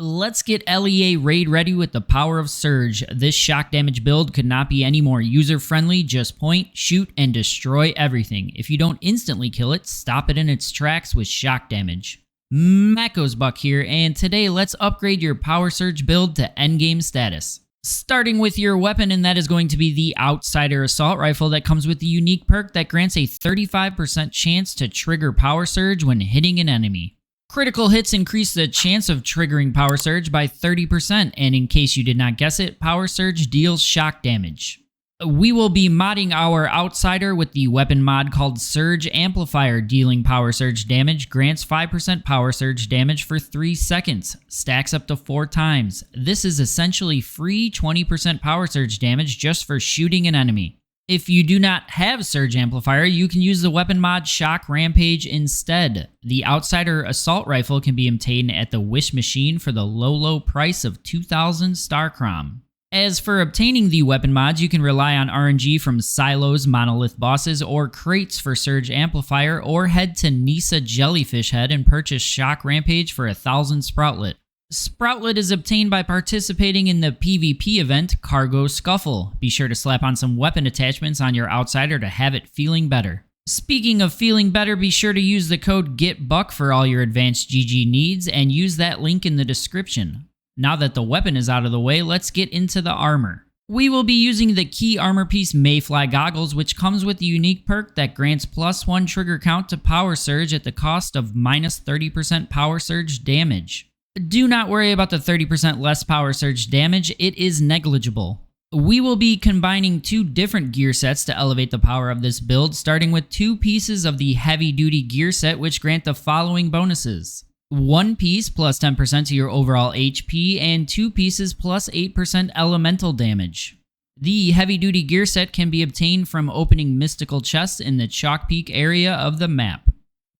Let's get LEA raid ready with the power of Surge. This shock damage build could not be any more user-friendly. Just point, shoot, and destroy everything. If you don't instantly kill it, stop it in its tracks with shock damage. GetBuck here, and today let's upgrade your power surge build to endgame status. Starting with your weapon, and that is going to be the Outsider Assault Rifle that comes with the unique perk that grants a 35% chance to trigger power surge when hitting an enemy. Critical hits increase the chance of triggering Power Surge by 30%, and in case you did not guess it, Power Surge deals shock damage. We will be modding our Outsider with the weapon mod called Surge Amplifier. Dealing Power Surge damage grants 5% Power Surge damage for 3 seconds, stacks up to 4 times. This is essentially free 20% Power Surge damage just for shooting an enemy. If you do not have Surge Amplifier, you can use the weapon mod Shock Rampage instead. The Outsider Assault Rifle can be obtained at the Wish Machine for the low price of 2,000 Starcrom. As for obtaining the weapon mods, you can rely on RNG from Silos, Monolith Bosses, or crates for Surge Amplifier, or head to Nisa Jellyfish Head and purchase Shock Rampage for 1,000 Sproutlet. Sproutlet is obtained by participating in the PvP event Cargo Scuffle. Be sure to slap on some weapon attachments on your Outsider to have it feeling better. Speaking of feeling better, be sure to use the code GetBuck for all your advanced GG needs and use that link in the description. Now that the weapon is out of the way, let's get into the armor. We will be using the key armor piece Mayfly Goggles, which comes with the unique perk that grants +1 trigger count to Power Surge at the cost of -30% Power Surge damage. Do not worry about the 30% less Power Surge damage, it is negligible. We will be combining 2 different gear sets to elevate the power of this build, starting with 2 pieces of the Heavy Duty Gear Set, which grant the following bonuses. 1 piece plus 10% to your overall HP, and 2 pieces plus 8% elemental damage. The Heavy Duty Gear Set can be obtained from opening mystical chests in the Chalk Peak area of the map.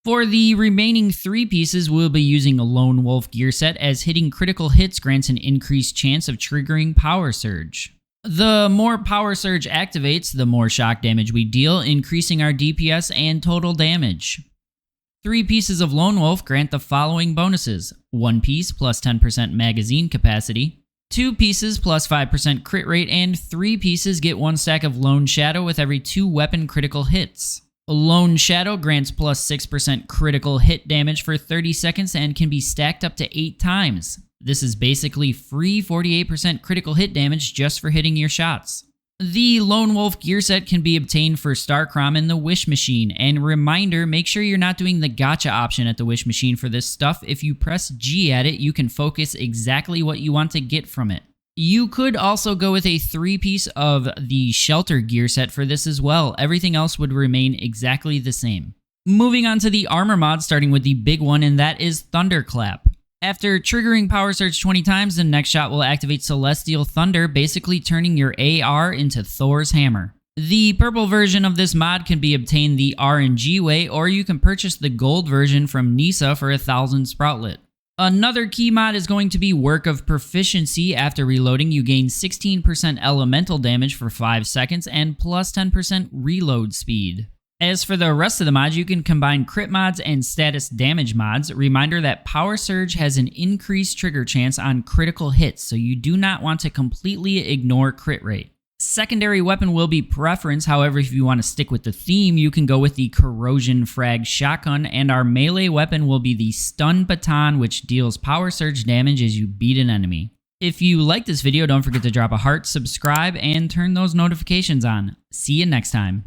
For the remaining 3 pieces, we'll be using a Lone Wolf gear set, as hitting critical hits grants an increased chance of triggering Power Surge. The more Power Surge activates, the more shock damage we deal, increasing our DPS and total damage. 3 pieces of Lone Wolf grant the following bonuses: 1 piece plus 10% magazine capacity, 2 pieces plus 5% crit rate, and 3 pieces get 1 stack of Lone Shadow with every 2 weapon critical hits. Lone Shadow grants +6% critical hit damage for 30 seconds and can be stacked up to 8 times. This is basically free 48% critical hit damage just for hitting your shots. The Lone Wolf gear set can be obtained for Starcrom in the Wish Machine, and reminder, make sure you're not doing the gotcha option at the Wish Machine for this stuff. If you press G at it, you can focus exactly what you want to get from it. You could also go with a 3-piece of the Shelter gear set for this as well. Everything else would remain exactly the same. Moving on to the armor mod, starting with the big one, and that is Thunderclap. After triggering Power Surge 20 times, the next shot will activate Celestial Thunder, basically turning your AR into Thor's hammer. The purple version of this mod can be obtained the RNG way, or you can purchase the gold version from Nisa for 1,000 Sproutlet. Another key mod is going to be Work of Proficiency. After reloading, you gain 16% elemental damage for 5 seconds and plus 10% reload speed. As for the rest of the mods, you can combine crit mods and status damage mods. Reminder that Power Surge has an increased trigger chance on critical hits, so you do not want to completely ignore crit rate. Secondary weapon will be preference, however if you want to stick with the theme, you can go with the Corrosion Frag Shotgun, and our melee weapon will be the Stun Baton, which deals Power Surge damage as you beat an enemy. If you like this video, don't forget to drop a heart, subscribe, and turn those notifications on. See you next time.